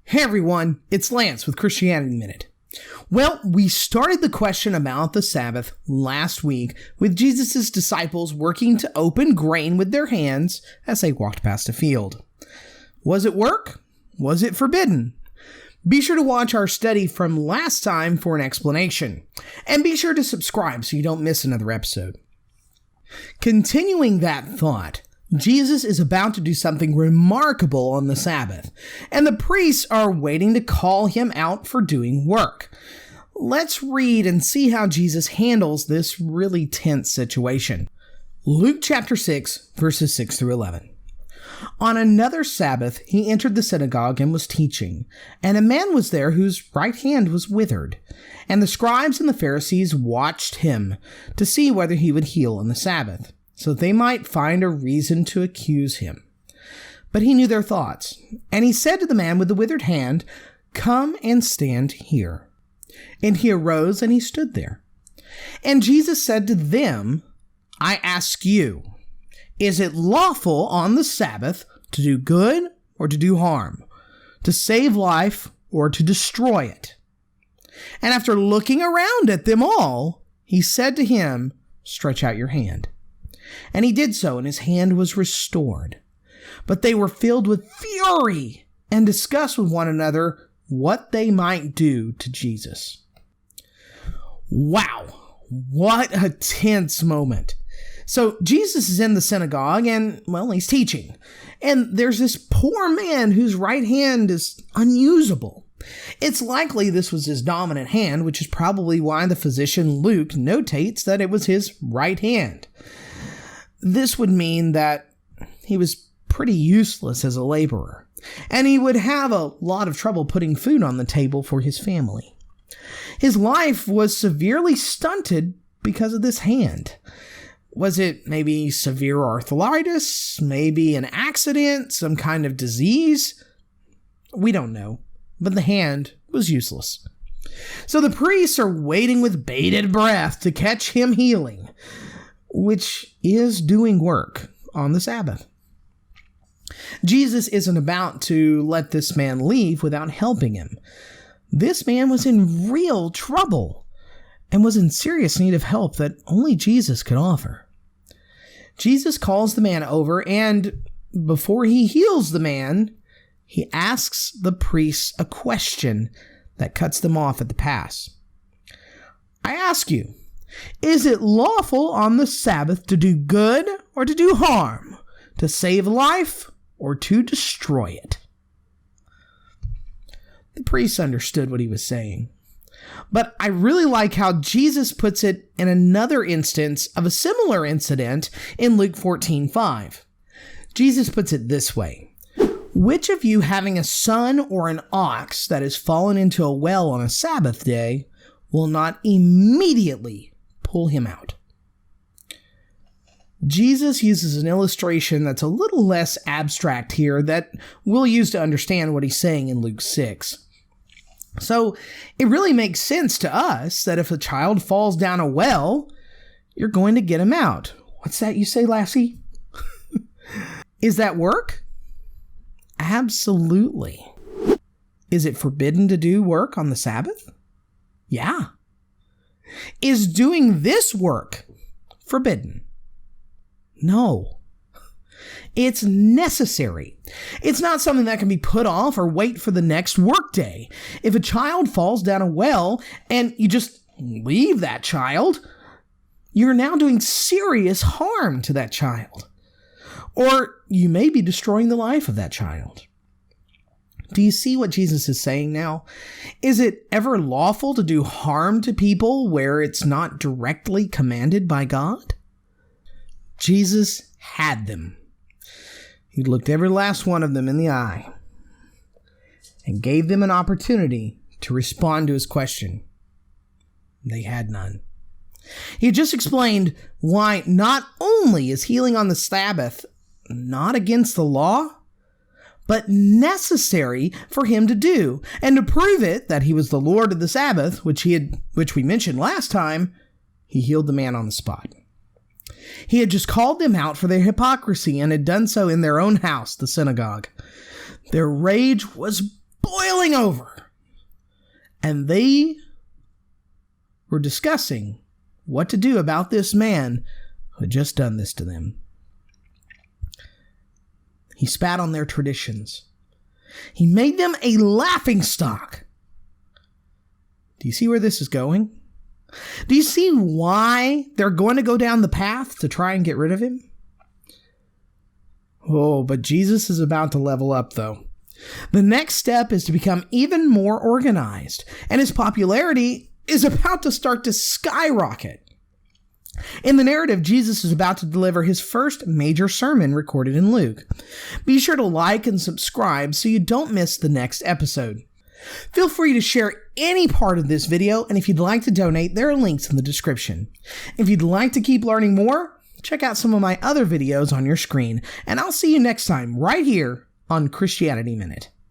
Hey everyone, it's Lance with Christianity Minute. Well, we started the question about the Sabbath last week with Jesus' disciples working to open grain with their hands as they walked past a field. Was it work? Was it forbidden? Be sure to watch our study from last time for an explanation. And be sure to subscribe so you don't miss another episode. Continuing that thought, Jesus is about to do something remarkable on the Sabbath, and the priests are waiting to call him out for doing work. Let's read and see how Jesus handles this really tense situation. Luke chapter 6, verses 6 through 11. On another Sabbath, he entered the synagogue and was teaching, and a man was there whose right hand was withered. And the scribes and the Pharisees watched him to see whether he would heal on the Sabbath, so that they might find a reason to accuse him. But he knew their thoughts, and he said to the man with the withered hand, "Come and stand here." And he arose and he stood there. And Jesus said to them, "I ask you, is it lawful on the Sabbath to do good or to do harm, to save life or to destroy it?" And after looking around at them all, he said to him, "Stretch out your hand." And he did so, and his hand was restored. But they were filled with fury and discussed with one another what they might do to Jesus. Wow, what a tense moment. So Jesus is in the synagogue and, well, he's teaching. And there's this poor man whose right hand is unusable. It's likely this was his dominant hand, which is probably why the physician Luke notates that it was his right hand. This would mean that he was pretty useless as a laborer, and he would have a lot of trouble putting food on the table for his family. His life was severely stunted because of this hand. Was it maybe severe arthritis, maybe an accident, some kind of disease? We don't know, but the hand was useless. So the priests are waiting with bated breath to catch him healing, which is doing work on the Sabbath. Jesus isn't about to let this man leave without helping him. This man was in real trouble and was in serious need of help that only Jesus could offer. Jesus calls the man over, and before he heals the man, he asks the priests a question that cuts them off at the pass. "I ask you, is it lawful on the Sabbath to do good or to do harm, to save life or to destroy it?" The priests understood what he was saying. But I really like how Jesus puts it in another instance of a similar incident in Luke 14:5. Jesus puts it this way: "Which of you, having a son or an ox that has fallen into a well on a Sabbath day, will not immediately pull him out?" Jesus uses an illustration that's a little less abstract here that we'll use to understand what he's saying in Luke 6. So it really makes sense to us that if a child falls down a well, you're going to get him out. What's that you say, Lassie? Is that work? Absolutely. Is it forbidden to do work on the Sabbath? Yeah. Is doing this work forbidden? No. It's necessary. It's not something that can be put off or wait for the next workday. If a child falls down a well and you just leave that child, you're now doing serious harm to that child. Or you may be destroying the life of that child. Do you see what Jesus is saying now? Is it ever lawful to do harm to people where it's not directly commanded by God? Jesus had them. He looked every last one of them in the eye and gave them an opportunity to respond to his question. They had none. He just explained why not only is healing on the Sabbath not against the law, but necessary for him to do. And to prove it that he was the Lord of the Sabbath, which we mentioned last time, he healed the man on the spot. He had just called them out for their hypocrisy and had done so in their own house, the synagogue. Their rage was boiling over. And they were discussing what to do about this man who had just done this to them. He spat on their traditions. He made them a laughingstock. Do you see where this is going? Do you see why they're going to go down the path to try and get rid of him? Oh, but Jesus is about to level up, though. The next step is to become even more organized, and his popularity is about to start to skyrocket. In the narrative, Jesus is about to deliver his first major sermon recorded in Luke. Be sure to like and subscribe so you don't miss the next episode. Feel free to share any part of this video, and if you'd like to donate, there are links in the description. If you'd like to keep learning more, check out some of my other videos on your screen, and I'll see you next time right here on Christianity Minute.